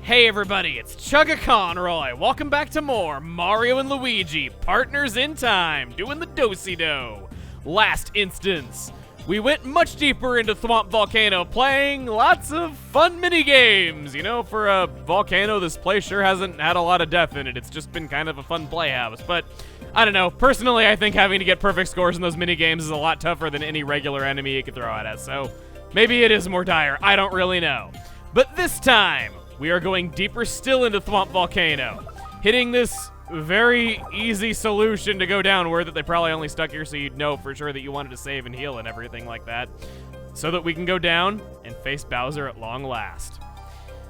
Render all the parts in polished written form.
Hey everybody, it's Chugga Conroy. Welcome back to more Mario and Luigi, Partners in Time, doing the do-si-do. Last instance, we went much deeper into Thwomp Volcano, playing lots of fun mini-games. You know, for a volcano, this place sure hasn't had a lot of death in it. It's just been kind of a fun playhouse, but I don't know. Personally, I think having to get perfect scores in those mini-games is a lot tougher than any regular enemy you could throw at us, so maybe it is more dire. I don't really know. But this time, we are going deeper still into Thwomp Volcano, hitting this very easy solution to go downward that they probably only stuck here so you'd know for sure that you wanted to save and heal and everything like that, so that we can go down and face Bowser at long last.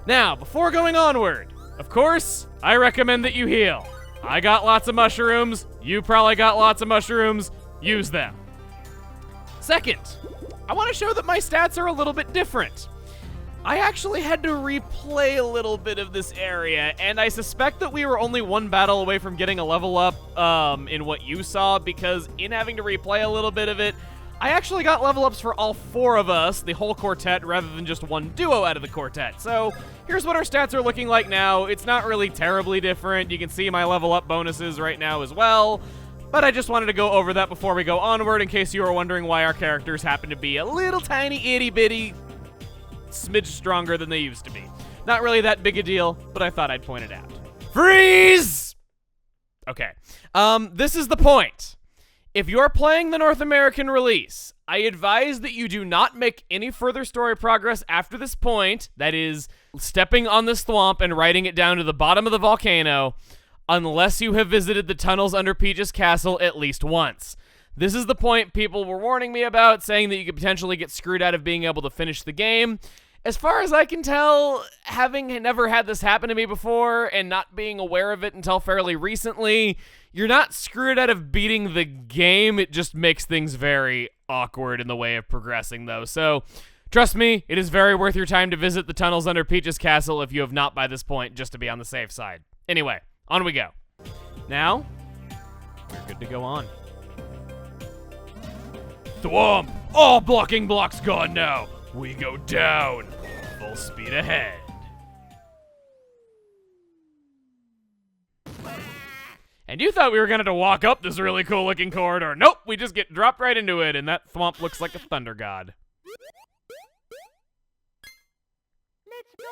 Now, before going onward, of course, I recommend that you heal. I got lots of mushrooms, you probably got lots of mushrooms, use them. Second, I want to show that my stats are a little bit different. I actually had to replay a little bit of this area, and I suspect that we were only one battle away from getting a level up in what you saw, because in having to replay a little bit of it, I actually got level ups for all four of us, the whole quartet, rather than just one duo out of the quartet. So here's what our stats are looking like now. It's not really terribly different. You can see my level up bonuses right now as well, but I just wanted to go over that before we go onward in case you were wondering why our characters happen to be a little tiny itty-bitty smidge stronger than they used to be. Not really that big a deal, but I thought I'd point it out. Freeze! Okay. This is the point. If you're playing the North American release, I advise that you do not make any further story progress after this point, that is, stepping on this thwomp and riding it down to the bottom of the volcano, unless you have visited the tunnels under Peach's castle at least once. This is the point people were warning me about, saying that you could potentially get screwed out of being able to finish the game. As far as I can tell, having never had this happen to me before and not being aware of it until fairly recently, you're not screwed out of beating the game. It just makes things very awkward in the way of progressing, though. So, trust me, it is very worth your time to visit the tunnels under Peach's castle if you have not by this point, just to be on the safe side. Anyway, on we go. Now, we're good to go on. Thwomp! All blocking blocks gone now. We go down. Full speed ahead. And you thought we were going to walk up this really cool looking corridor. Nope, we just get dropped right into it, and that thwomp looks like a thunder god. Let's go.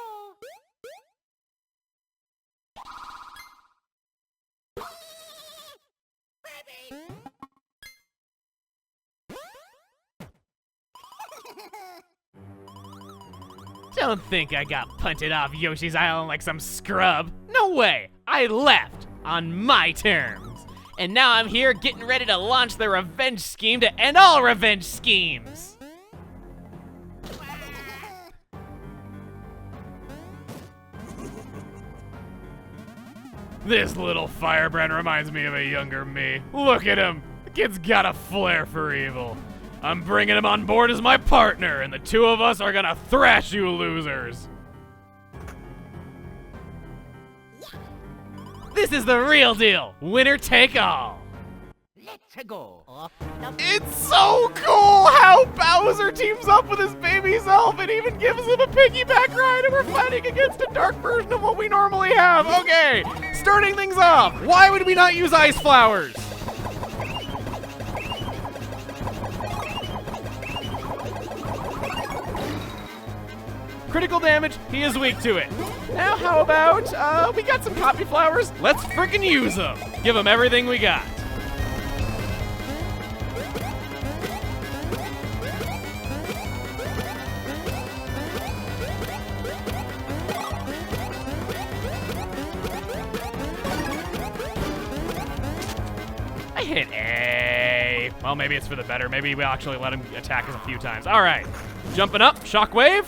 Don't think I got punted off Yoshi's Island like some scrub. No way. I left on my terms. And now I'm here getting ready to launch the revenge scheme to end all revenge schemes. This little firebrand reminds me of a younger me. Look at him. The kid's got a flair for evil. I'm bringing him on board as my partner, and the two of us are gonna thrash you losers. This is the real deal. Winner take all. Let's go. It's so cool how Bowser teams up with his baby self and even gives him a piggyback ride, and we're fighting against a dark version of what we normally have. Okay, starting things off. Why would we not use ice flowers? Critical damage, he is weak to it. Now how about, we got some poppy flowers. Let's freaking use them. Give them everything we got. I hit A. Well, maybe it's for the better. Maybe we'll actually let him attack us a few times. All right, jumping up, shockwave.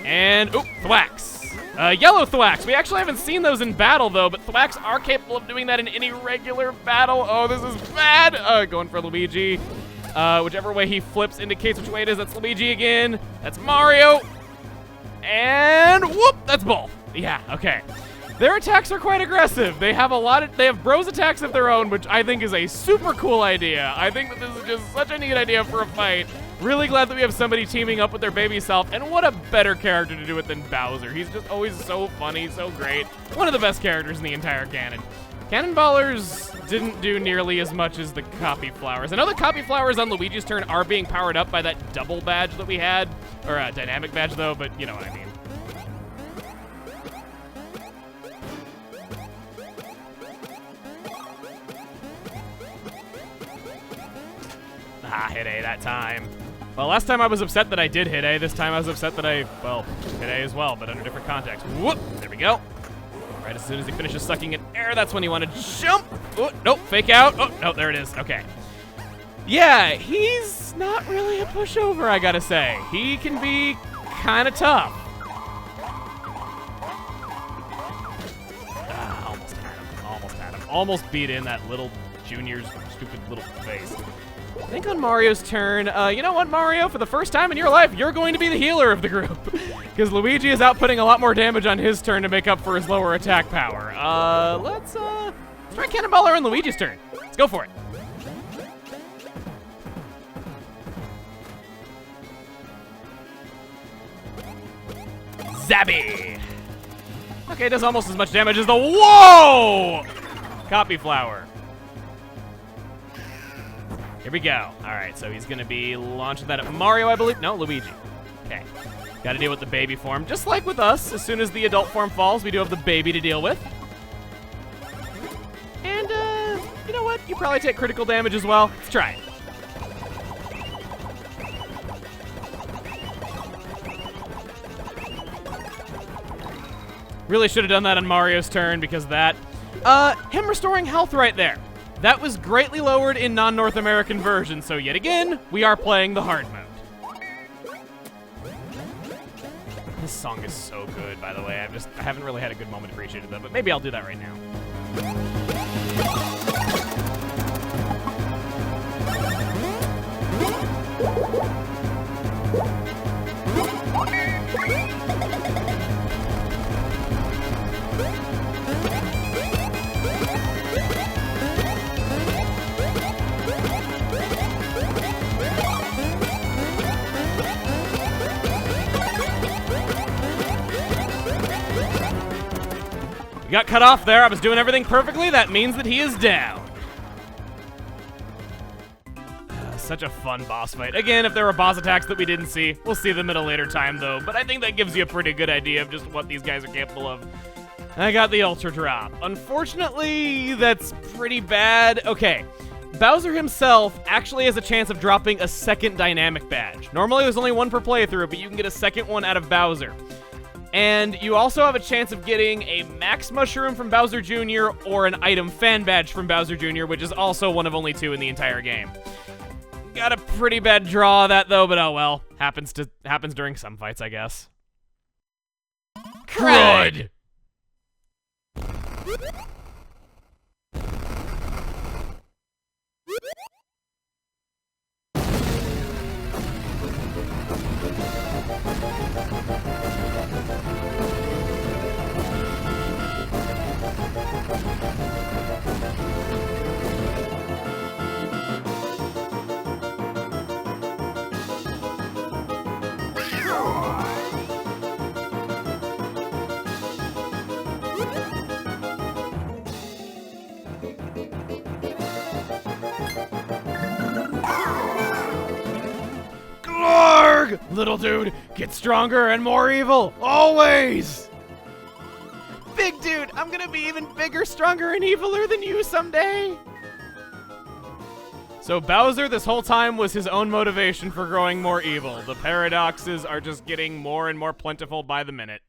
And, thwacks. Yellow thwacks. We actually haven't seen those in battle, though, but thwacks are capable of doing that in any regular battle. Oh, this is bad. Going for Luigi. Whichever way he flips indicates which way it is. That's Luigi again. That's Mario. And, whoop, that's both. Yeah, okay. Their attacks are quite aggressive. They have they have bros attacks of their own, which I think is a super cool idea. I think that this is just such a neat idea for a fight. Really glad that we have somebody teaming up with their baby self, and what a better character to do it than Bowser. He's just always so funny, so great. One of the best characters in the entire canon. Cannonballers didn't do nearly as much as the copy flowers. I know the copy flowers on Luigi's turn are being powered up by that double badge that we had, or a dynamic badge though, but you know what I mean. Ah, hit A that time. Well, last time I was upset that I did hit A. This time I was upset that I, well, hit A as well, but under different context. Whoop! There we go. Right as soon as he finishes sucking in air, that's when you want to jump. Oh, nope, fake out. Oh, no, there it is. Okay. Yeah, he's not really a pushover, I gotta say. He can be kind of tough. Ah, almost had him. Almost had him. Almost beat in that little Junior's stupid little face. I think on Mario's turn, you know what, Mario? For the first time in your life, you're going to be the healer of the group. Because Luigi is outputting a lot more damage on his turn to make up for his lower attack power. Let's try Cannonballer on Luigi's turn. Let's go for it. Zabby! Okay, it does almost as much damage as the, whoa! Copy flower. Here we go. All right, so he's gonna be launching that at Mario, I believe. No, Luigi. Okay. Gotta deal with the baby form. Just like with us, as soon as the adult form falls, we do have the baby to deal with. And, you know what? You probably take critical damage as well. Let's try it. Really should have done that on Mario's turn because of that. Him restoring health right there. That was greatly lowered in non-North American versions, so yet again, we are playing the hard mode. This song is so good, by the way. I haven't really had a good moment to appreciate it though, but maybe I'll do that right now. We got cut off there. I was doing everything perfectly. That means that he is down. Such a fun boss fight. Again, if there were boss attacks that we didn't see, we'll see them at a later time, though. But I think that gives you a pretty good idea of just what these guys are capable of. I got the Ultra Drop. Unfortunately, that's pretty bad. Okay, Bowser himself actually has a chance of dropping a second dynamic badge. Normally, there's only one per playthrough, but you can get a second one out of Bowser. And you also have a chance of getting a Max Mushroom from Bowser Jr. or an item fan badge from Bowser Jr., which is also one of only two in the entire game. Got a pretty bad draw of that though, but oh well. Happens during some fights, I guess. Crud! Glarg! Little dude, get stronger and more evil, always! Big dude, I'm gonna be even bigger, stronger, and eviler than you someday! So Bowser this whole time was his own motivation for growing more evil. The paradoxes are just getting more and more plentiful by the minute.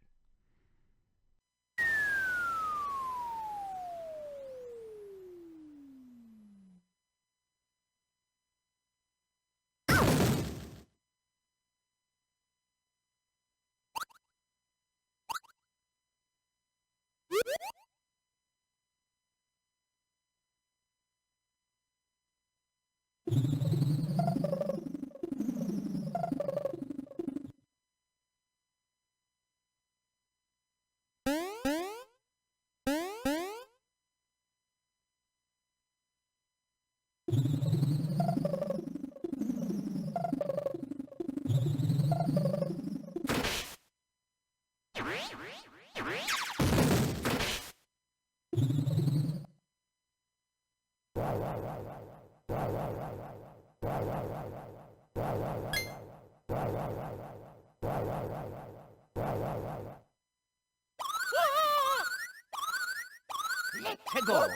Let's go.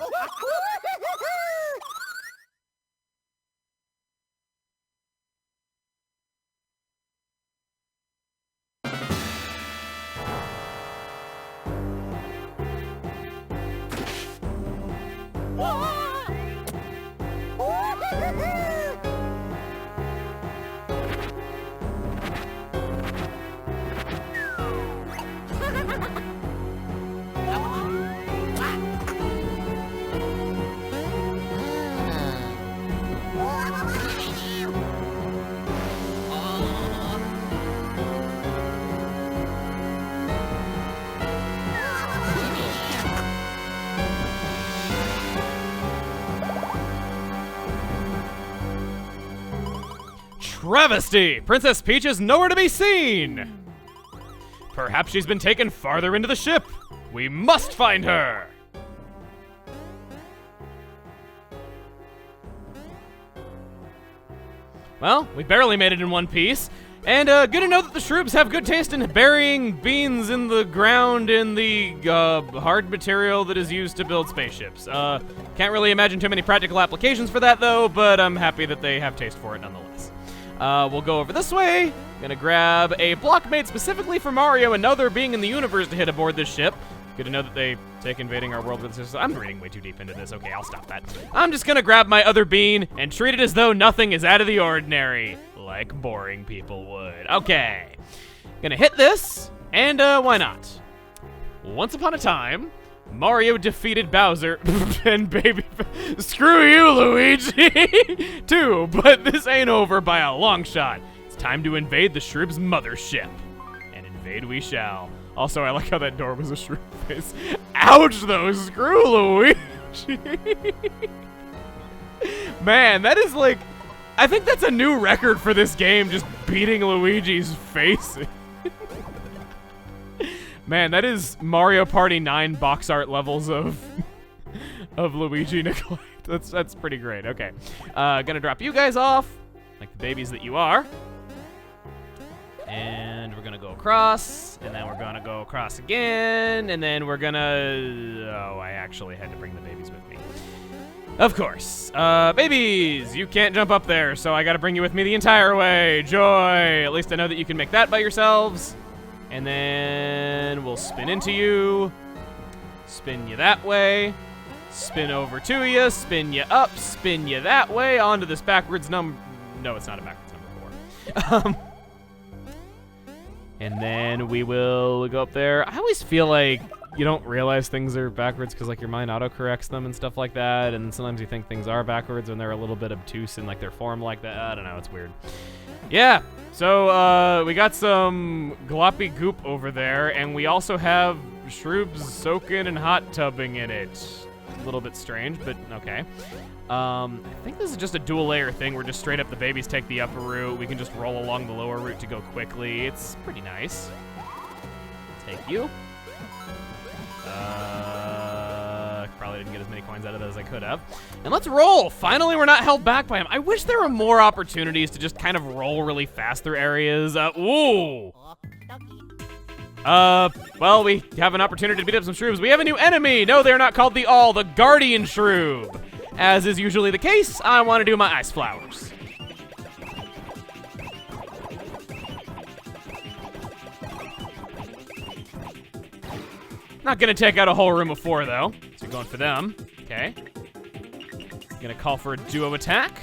Travesty! Princess Peach is nowhere to be seen! Perhaps she's been taken farther into the ship. We must find her! Well, we barely made it in one piece. And good to know that the Shroops have good taste in burying beans in the ground in the hard material that is used to build spaceships. Can't really imagine too many practical applications for that though, but I'm happy that they have taste for it nonetheless. We'll go over this way. Gonna grab a block made specifically for Mario and another being in the universe to hit aboard this ship. Good to know that they take invading our world with this. I'm reading way too deep into this. Okay, I'll stop that. I'm just gonna grab my other bean and treat it as though nothing is out of the ordinary, like boring people would. Okay, gonna hit this, and why not? Once upon a time, Mario defeated Bowser and baby. Screw you, Luigi! Too, but this ain't over by a long shot. It's time to invade the Shroob's mothership. And invade we shall. Also, I like how that door was a shroom face. Ouch, though. Screw Luigi. Man, that is like... I think that's a new record for this game, just beating Luigi's face. Man, that is Mario Party 9 box art levels of Luigi neglect. That's pretty great. Okay. Gonna drop you guys off, like the babies that you are. And we're gonna go across, and then we're gonna go across again, and then we're gonna... Oh, I actually had to bring the babies with me. Of course. Babies, you can't jump up there, so I gotta bring you with me the entire way. Joy! At least I know that you can make that by yourselves. And then we'll spin into you, spin you that way, spin over to you, spin you up, spin you that way, onto this backwards number. No, it's not a backwards number 4. And then we will go up there. I always feel like you don't realize things are backwards because like your mind autocorrects them and stuff like that, and sometimes you think things are backwards when they're a little bit obtuse in like their form like that. I don't know, it's weird. Yeah, so we got some gloppy goop over there, and we also have Shroobs soaking and hot tubbing in it. A little bit strange, but okay. I think this is just a dual layer thing where just straight up the babies take the upper route. We can just roll along the lower route to go quickly. It's pretty nice. Take you. Probably didn't get as many coins out of that as I could have. And let's roll! Finally, we're not held back by him. I wish there were more opportunities to just kind of roll really fast through areas. Ooh! Well, we have an opportunity to beat up some Shroobs. We have a new enemy! No, they're not called the Guardian Shroob. As is usually the case, I want to do my ice flowers. Not gonna take out a whole room of 4 though. So going for them. Okay. Gonna call for a duo attack.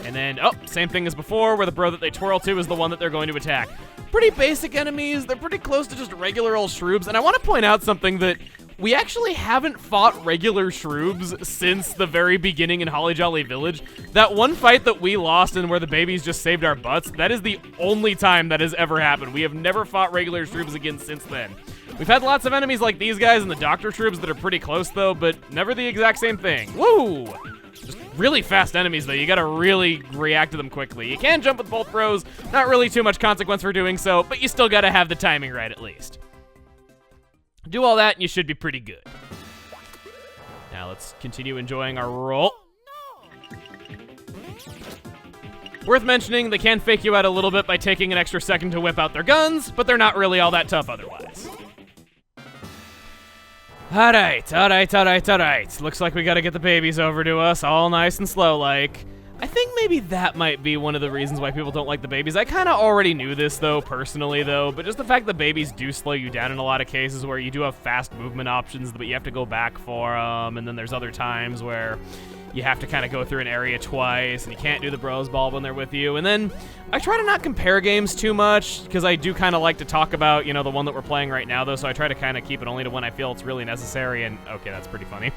And then, oh, same thing as before, where the bro that they twirl to is the one that they're going to attack. Pretty basic enemies. They're pretty close to just regular old Shroobs. And I want to point out something that we actually haven't fought regular Shroobs since the very beginning in Holly Jolly Village. That one fight that we lost and where the babies just saved our butts, that is the only time that has ever happened. We have never fought regular Shroobs again since then. We've had lots of enemies like these guys and the Dr. Shroobs that are pretty close though, but never the exact same thing. Woo! Just really fast enemies, though. You gotta really react to them quickly. You can jump with both throws, not really too much consequence for doing so, but you still gotta have the timing right at least. Do all that and you should be pretty good. Now let's continue enjoying our roll. Worth mentioning, they can fake you out a little bit by taking an extra second to whip out their guns, but they're not really all that tough otherwise. Alright. Looks like we gotta get the babies over to us, all nice and slow-like. I think maybe that might be one of the reasons why people don't like the babies. I kind of already knew this, though, personally, though, but just the fact that babies do slow you down in a lot of cases where you do have fast movement options, but you have to go back for them, and then there's other times where you have to kind of go through an area twice, and you can't do the bros ball when they're with you. And then I try to not compare games too much, because I do kind of like to talk about, you know, the one that we're playing right now, though, so I try to kind of keep it only to when I feel it's really necessary, and okay, that's pretty funny.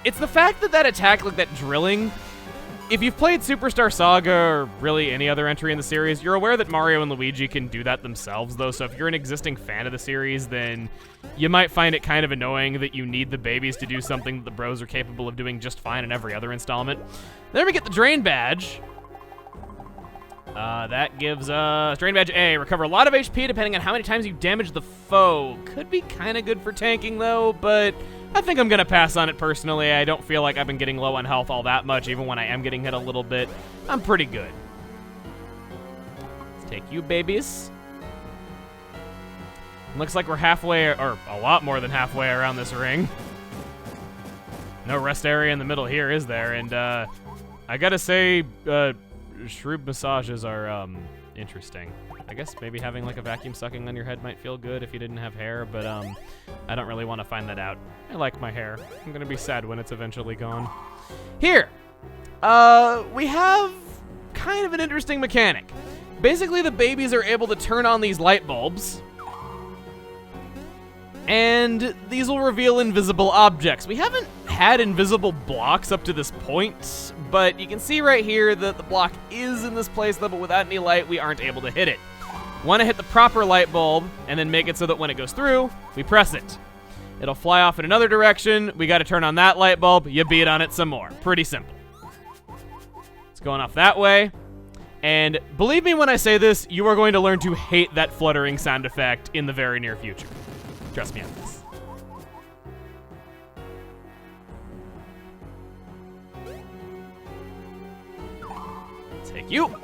It's the fact that attack, like that drilling, if you've played Superstar Saga or really any other entry in the series, you're aware that Mario and Luigi can do that themselves, though, so if you're an existing fan of the series, then you might find it kind of annoying that you need the babies to do something that the bros are capable of doing just fine in every other installment. Then we get the Drain Badge. That gives us Drain Badge A. Recover a lot of HP depending on how many times you damage the foe. Could be kind of good for tanking, though, but I think I'm going to pass on it personally. I don't feel like I've been getting low on health all that much, even when I am getting hit a little bit. I'm pretty good. Let's take you, babies. Looks like we're halfway, or a lot more than halfway around this ring. No rest area in the middle here, is there? And I gotta say, shroob massages are interesting. I guess maybe having like a vacuum sucking on your head might feel good if you didn't have hair, but I don't really want to find that out. I like my hair. I'm gonna be sad when it's eventually gone. Here, we have kind of an interesting mechanic. Basically, the babies are able to turn on these light bulbs, and these will reveal invisible objects. We haven't had invisible blocks up to this point, but you can see right here that the block is in this place, though, but without any light, we aren't able to hit it. Want to hit the proper light bulb, and then make it so that when it goes through, we press it. It'll fly off in another direction. We got to turn on that light bulb. You beat on it some more. Pretty simple. It's going off that way. And believe me when I say this, you are going to learn to hate that fluttering sound effect in the very near future. Trust me on this. Take you.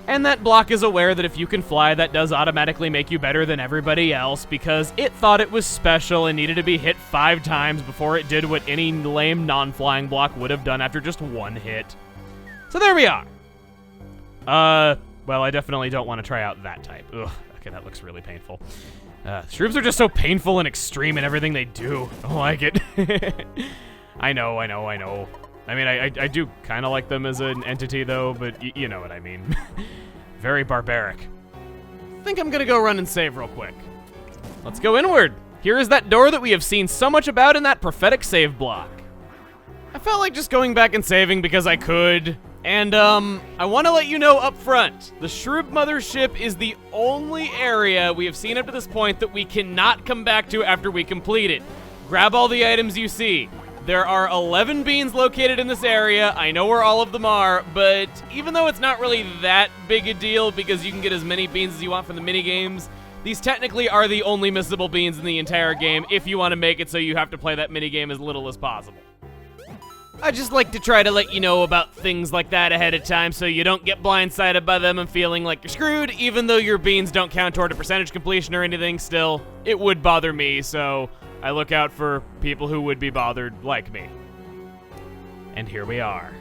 And that block is aware that if you can fly, that does automatically make you better than everybody else because it thought it was special and needed to be hit 5 times before it did what any lame non-flying block would have done after just 1 hit. So there we are. Well, I definitely don't want to try out that type. Ugh, okay, that looks really painful. Shrooms are just so painful and extreme in everything they do. I don't like it. I know. I mean, I do kind of like them as an entity, though, but you know what I mean. Very barbaric. I think I'm gonna go run and save real quick. Let's go inward. Here is that door that we have seen so much about in that prophetic save block. I felt like just going back and saving because I could. And, I want to let you know up front, the Shroob Mothership is the only area we have seen up to this point that we cannot come back to after we complete it. Grab all the items you see. There are 11 beans located in this area. I know where all of them are, but even though it's not really that big a deal because you can get as many beans as you want from the minigames, these technically are the only missable beans in the entire game if you want to make it so you have to play that minigame as little as possible. I just like to try to let you know about things like that ahead of time so you don't get blindsided by them and feeling like you're screwed, even though your beans don't count toward a percentage completion or anything. Still, it would bother me, so I look out for people who would be bothered like me. And here we are.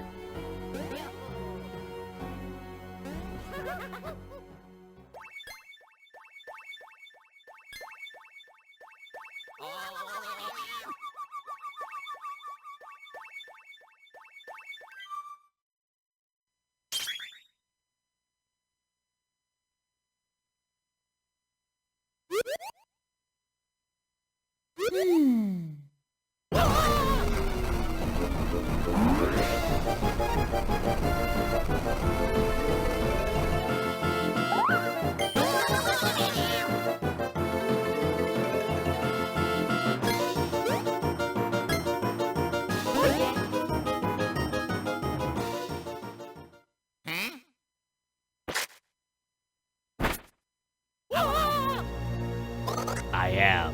am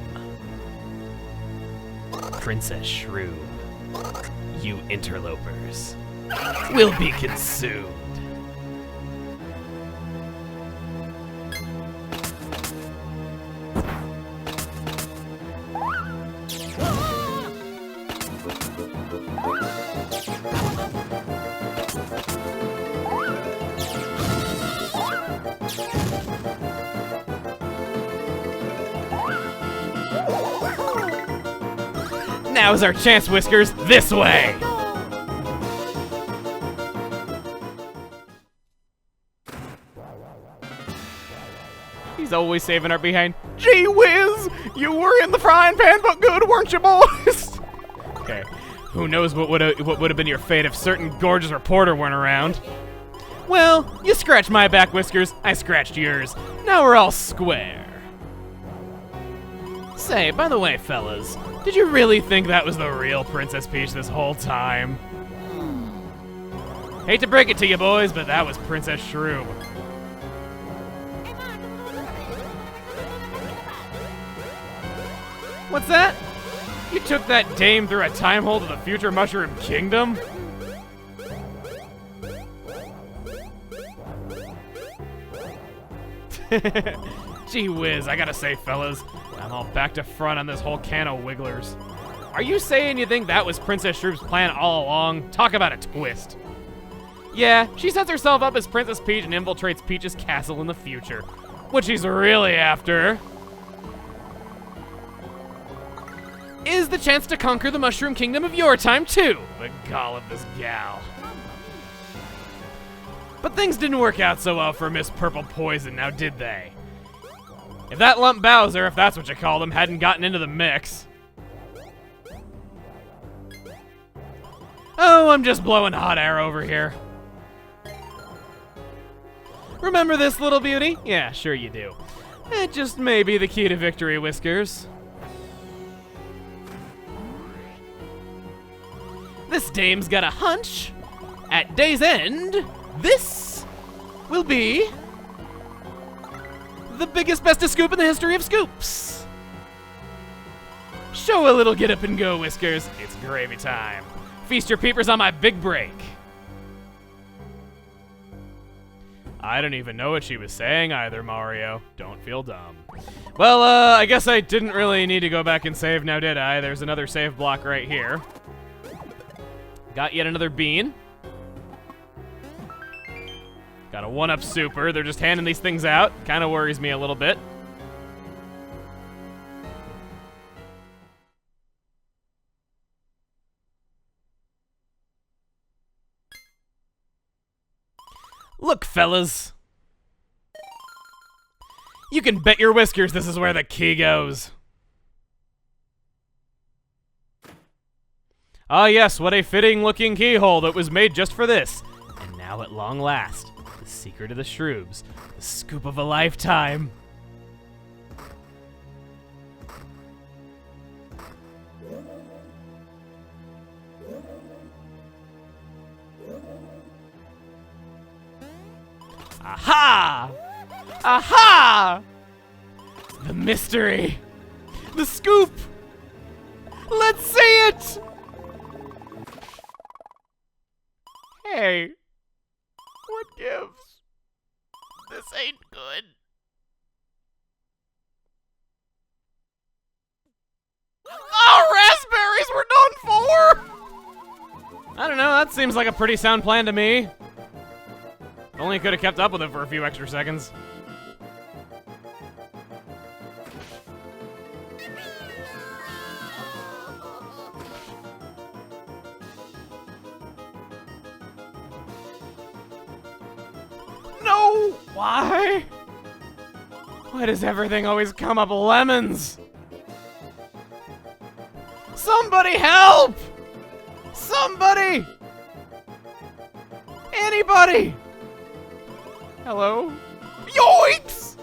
Princess Shrew. You interlopers will be consumed. Now's our chance, Whiskers. This way! He's always saving our behind. Gee whiz! You were in the frying pan, but good, weren't you, boys? Okay. Who knows what would have been your fate if certain gorgeous reporter weren't around? Well, you scratched my back, Whiskers. I scratched yours. Now we're all square. Say, by the way, fellas, did you really think that was the real Princess Peach this whole time? Hate to break it to you, boys, but that was Princess Shrew. What's that? You took that dame through a time hole to the future Mushroom Kingdom? Gee whiz, I gotta say, fellas, I'm all back to front on this whole can of wigglers. Are you saying you think that was Princess Shrew's plan all along? Talk about a twist. Yeah, she sets herself up as Princess Peach and infiltrates Peach's castle in the future. What she's really after is the chance to conquer the Mushroom Kingdom of your time, too. The gall of this gal. But things didn't work out so well for Miss Purple Poison, now did they? If that Lump Bowser, if that's what you call him, hadn't gotten into the mix. Oh, I'm just blowing hot air over here. Remember this, little beauty? Yeah, sure you do. It just may be the key to victory, Whiskers. This dame's got a hunch. At day's end, this will be the biggest, bestest scoop in the history of scoops. Show a little get up and go, Whiskers. It's gravy time. Feast your peepers on my big break. I don't even know what she was saying either, Mario. Don't feel dumb. Well, I guess I didn't really need to go back and save now, did I? There's another save block right here. Got yet another bean. Got a 1-up super. They're just handing these things out. Kind of worries me a little bit. Look, fellas. You can bet your whiskers this is where the key goes. Ah yes, what a fitting looking keyhole that was made just for this. And now at long last, the secret of the Shroobs, the scoop of a lifetime. Aha! Aha! The mystery! The scoop! Let's see it! Hey, what gives? This ain't good. Oh, raspberries were done for! I don't know, that seems like a pretty sound plan to me. Only could have kept up with it for a few extra seconds. No! Why? Why does everything always come up lemons? Somebody help! Somebody! Anybody! Hello? Yoinks!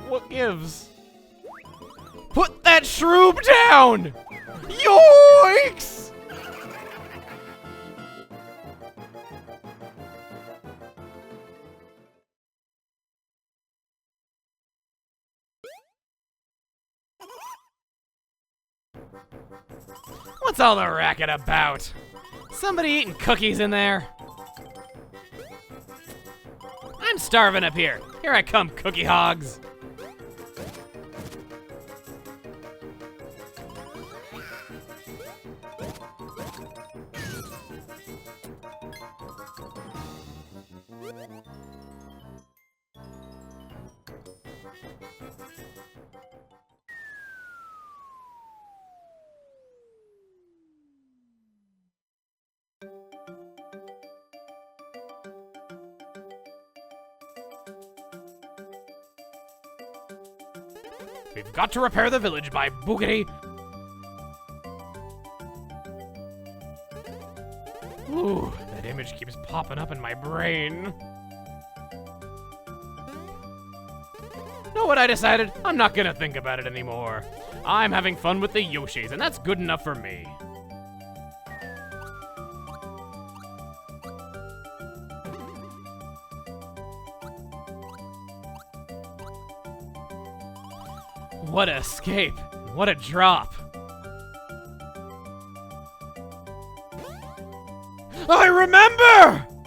What gives? Put that shroob down! Yoinks! What's all the racket about? Somebody eating cookies in there? I'm starving up here. Here I come, cookie hogs. We've got to repair the village by boogity. Ooh, that image keeps popping up in my brain. Know what I decided? I'm not gonna think about it anymore. I'm having fun with the Yoshis, and that's good enough for me. What a escape. What a drop. I remember!